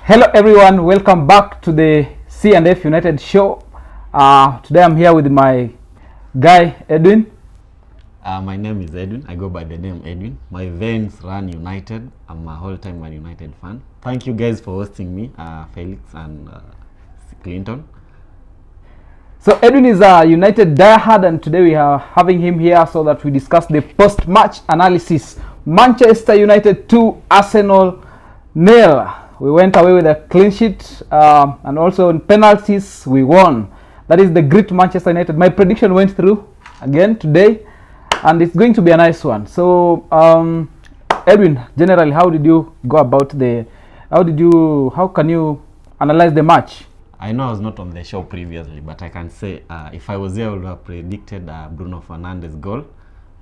Hello everyone, welcome back to the C&F United show. Today I'm here with my guy Edwin. My name is Edwin. I go by the name Edwin. My veins run United. I'm a whole-time Man United fan. Thank you guys for hosting me, Felix and Clinton. So Edwin is a United diehard, and today we are having him here so that we discuss the post-match analysis. Manchester United 2, Arsenal 0. We went away with a clean sheet, and also in penalties we won. That is the great Manchester United. My prediction went through again today, and it's going to be a nice one. So Edwin, generally, how did you go about how can you analyze the match? I know I was not on the show previously, but I can say if I was there, I would have predicted Bruno Fernandes' goal.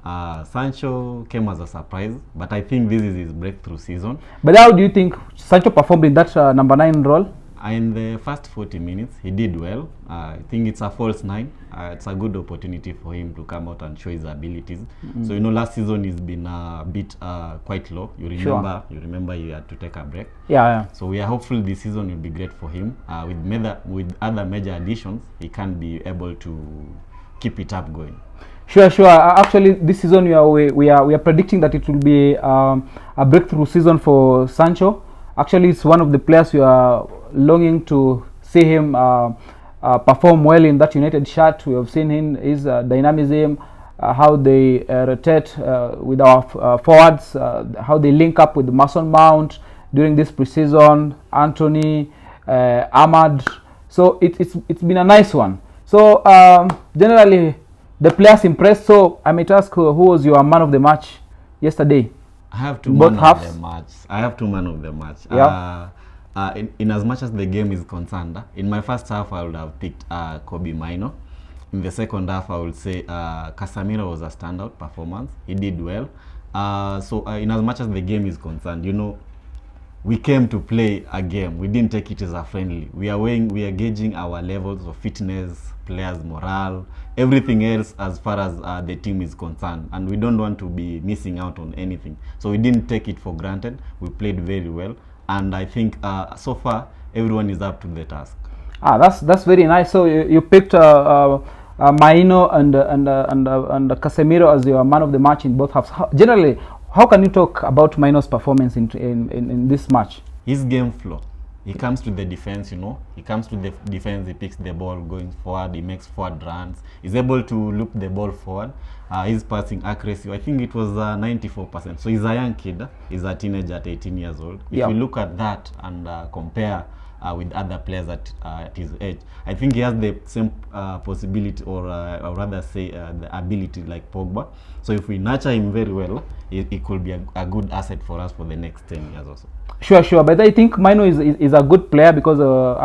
Sancho came as a surprise, but I think this is his breakthrough season. But how do you think Sancho performed in that number 9 role? In the first 40 minutes, he did well. I think it's a false 9. It's a good opportunity for him to come out and show his abilities. So last season he's been a bit quite low. You remember he had to take a break. Yeah. So we are hopeful this season will be great for him. With other major additions, he can be able to keep it up going. Sure. Actually, this season we are predicting that it will be a breakthrough season for Sancho. Actually, it's one of the players we are longing to see him perform well in that United shirt. We have seen his dynamism, how they rotate with our forwards, how they link up with Mason Mount during this preseason, Anthony, Ahmad. So it's been a nice one. So generally, the players impressed. So I might ask, who was your man of the match yesterday? I have two man of the match. Yeah. In as much as the game is concerned, in my first half I would have picked Kobe Mino. In the second half I would say Casemiro was a standout performance. He did well. In as much as the game is concerned, we came to play a game. We didn't take it as a friendly. We are gauging our levels of fitness, players' morale, everything else as far as the team is concerned, and we don't want to be missing out on anything. So we didn't take it for granted. We played very well, and I think so far everyone is up to the task. That's very nice. So you picked Maino and Casemiro as your man of the match in both halves. Generally, how can you talk about Maino's performance in this match? His game flow. He comes to the defense, He comes to the defense, he picks the ball going forward, he makes forward runs. He's able to loop the ball forward. His passing accuracy, I think it was 94%. So he's a young kid. He's a teenager at 18 years old. If you look at that and compare with other players at his age, I think he has the same possibility, or rather say the ability like Pogba. So if we nurture him very well, it could be a good asset for us for the next 10 years or so. Sure. But I think Mino is a good player because,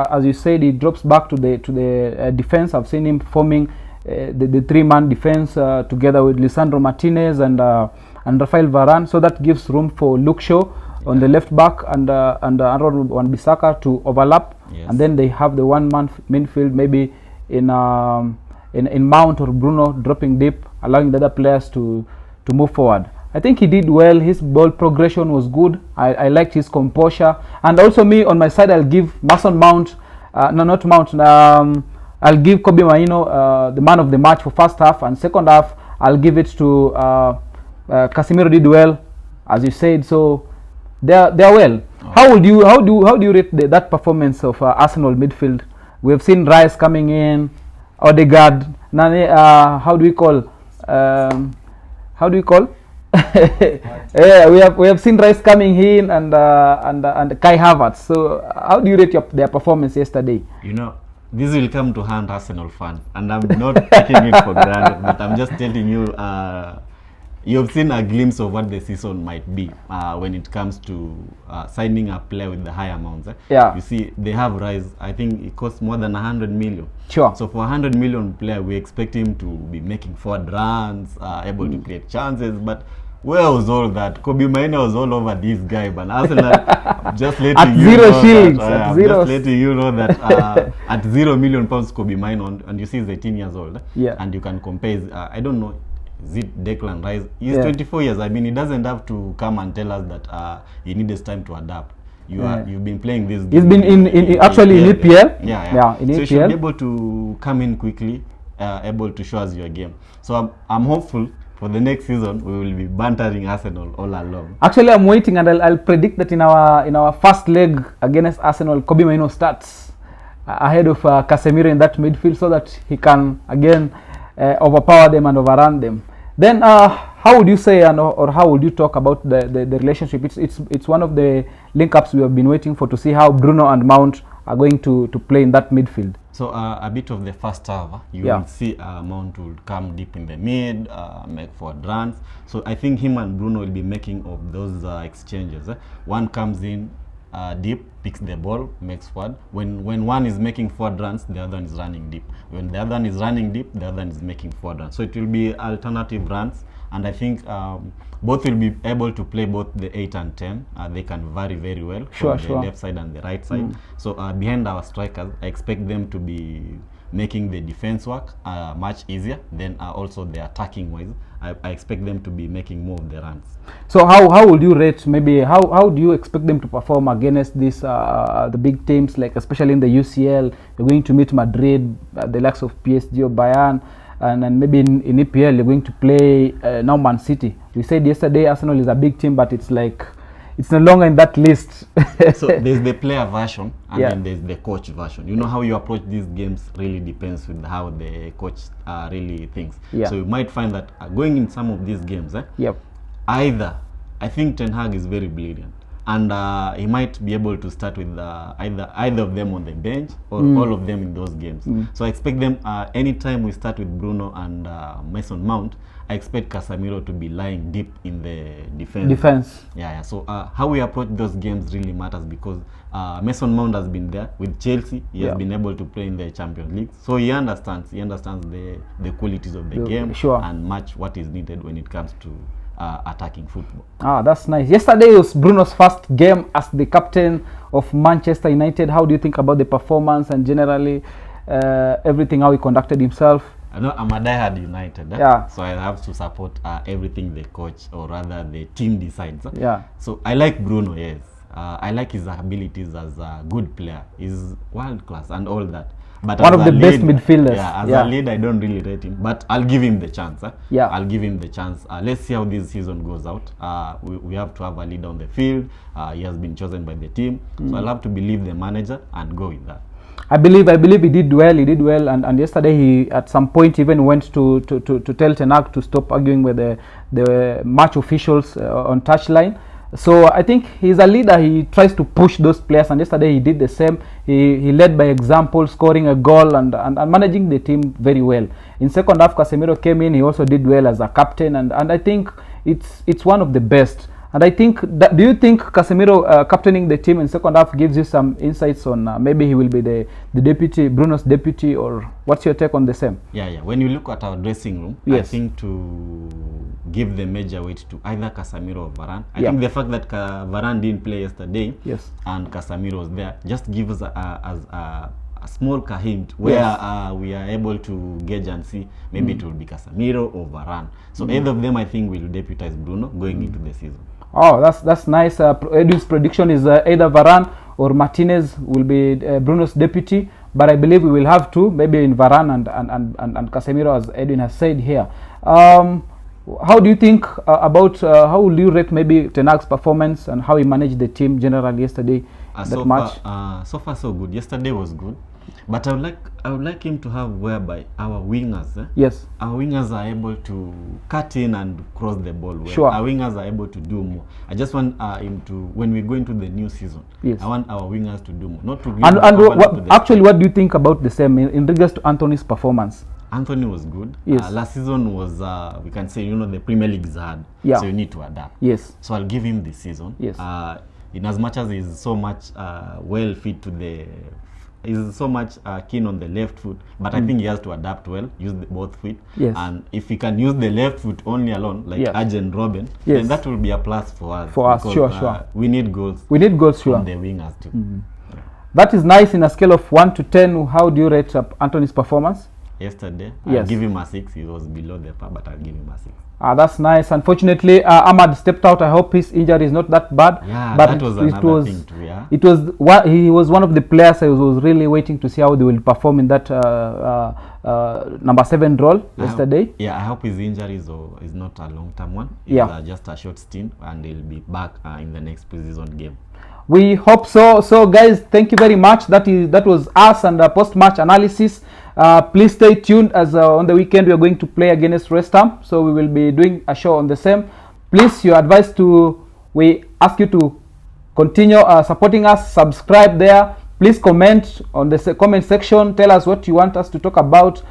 as you said, he drops back to the defense. I've seen him forming the three-man defense together with Lisandro Martinez and Rafael Varane. So that gives room for Luke Shaw on the left back and Aaron Wan-Bissaka to overlap. Yes. And then they have the one-man midfield, maybe in Mount or Bruno dropping deep, allowing the other players to move forward. I think he did well. His ball progression was good. I liked his composure. And also me, on my side, I'll give Mason Mount, not Mount, I'll give Kobe Maino the man of the match for first half, and second half, I'll give it to Casemiro. Did well, as you said. So they're well. Oh. How do you rate that performance of Arsenal midfield? We have seen Rice coming in, Odegaard, Nane, how do we call? Yeah, we have seen Rice coming in and Kai Havertz. So how do you rate their performance yesterday? This will come to hand Arsenal fan, and I'm not taking it for granted, but I'm just telling you, you've seen a glimpse of what the season might be when it comes to signing a player with the high amounts. Yeah. You see, they have Rice. I think it costs more than 100 million. Sure. So for 100 million player, we expect him to be making forward runs, able to create chances, but where was all that? Kobe Maino was all over this guy, but Arsenal just letting at you zero know shillings, that, at zero. just letting you know that at £0 million Kobe Maino, and you see he's 18 years old, and you can compare. I don't know, is it Declan Rice? He's 24 years. I mean, he doesn't have to come and tell us that he needs time to adapt. you've been playing this game. He's been in actually in EPL. Yeah, in so EPL. you should be able to come in quickly, able to show us your game. So I'm hopeful for the next season we will be bantering Arsenal all along. Actually, I'm waiting, and I'll predict that in our first leg against Arsenal, Kobbie Mainoo starts ahead of Casemiro in that midfield, so that he can again overpower them and overrun them. Then, how would you say, or how would you talk about the relationship? It's one of the link-ups we have been waiting for, to see how Bruno and Mount are going to play in that midfield. So a bit of the first half, you will see Mount will come deep in the mid, make forward runs. So I think him and Bruno will be making of those exchanges. One comes in deep, picks the ball, makes forward. When one is making forward runs, the other one is running deep. When the other one is running deep, the other one is making forward runs. So it will be alternative runs, and I think both will be able to play both the 8 and 10. They can vary very well from the left side and the right side. So behind our strikers, I expect them to be making the defense work much easier. Then also the attacking wise, I expect them to be making more of the runs. So how would you rate, maybe how do you expect them to perform against this the big teams, like especially in the UCL? You're going to meet Madrid, the likes of PSG or Bayern, and then maybe in EPL you're going to play now Man City. We said yesterday Arsenal is a big team, but it's like it's no longer in that list. So there's the player version, and then there's the coach version. You know, how you approach these games really depends with how the coach really thinks. So you might find that going in some of these games, either I think Ten Hag is very brilliant, and he might be able to start with either of them on the bench or all of them in those games. So I expect them anytime we start with Bruno and Mason Mount, I expect Casemiro to be lying deep in the defense. So how we approach those games really matters, because Mason Mount has been there with Chelsea. He has been able to play in the Champions League, so he understands the qualities of the game and match what is needed when it comes to attacking football. That's nice. Yesterday was Bruno's first game as the captain of Manchester United. How do you think about the performance and generally everything, how he conducted himself? I'm a diehard United, so I have to support everything the coach, or rather the team decides. So I like Bruno, yes. I like his abilities as a good player. He's world class and all that. But one of the best midfielders. As a lead, I don't really rate him, but I'll give him the chance. I'll give him the chance. Let's see how this season goes out. We have to have a leader on the field. He has been chosen by the team, so I'll have to believe the manager and go with that. I believe he did well, and yesterday he at some point even went to tell Ten Hag to stop arguing with the match officials on touchline. So I think he's a leader. He tries to push those players, and yesterday he did the same. He led by example, scoring a goal and managing the team very well. In second half, Casemiro came in. He also did well as a captain, and I think it's one of the best. And I think do you think Casemiro captaining the team in second half gives you some insights on maybe he will be the deputy, Bruno's deputy, or what's your take on the same? When you look at our dressing room, I think to give the major weight to either Casemiro or Varane. I think the fact that Varane didn't play yesterday and Casemiro was there just gives us a small hint where we are able to gauge and see maybe it will be Casemiro or Varane. So either of them, I think, will deputize Bruno going into the season. That's nice. Edu's prediction is either Varane or Martinez will be Bruno's deputy, but I believe we will have two, maybe in Varane and Casemiro, as Edwin has said here. How do you think about how will you rate maybe Ten Hag's performance and how he managed the team generally yesterday? So far so good. Yesterday was good, but I would like him to have whereby our wingers, our wingers are able to cut in and cross the ball well. Our wingers are able to do more. I just want him to, when we go into the new season, I want our wingers to do more, not to. What do you think about the same in regards to Anthony's performance? Anthony was good. Last season was, we can say, the Premier League is hard, so you need to adapt. So I'll give him this season. In as much as he's so much well fit to he's so much keen on the left foot, but I think he has to adapt well, use both feet. And if he can use the left foot only alone, like Arjen Robben, then that will be a plus for us. Because, we need goals. We need goals from the wingers too. That is nice. In a scale of 1 to 10, how do you rate Anthony's performance? yesterday. Yes. I'll give him a 6. He was below the par, but I'll give him a 6. That's nice. Unfortunately, Ahmad stepped out. I hope his injury is not that bad. Yeah, but that was another thing too. Yeah. He was one of the players I was really waiting to see how they will perform in that number 7 role yesterday. I hope his injury is not a long-term one. It's just a short stint, and he'll be back in the next preseason game. We hope so. So guys, thank you very much. That was us and post-match analysis. Please stay tuned, as on the weekend we are going to play against West Ham, so we will be doing a show on the same. Please, we ask you to continue supporting us. Subscribe there. Please comment on the comment section. Tell us what you want us to talk about.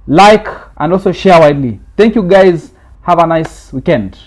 Like and also share widely. Thank you guys. Have a nice weekend.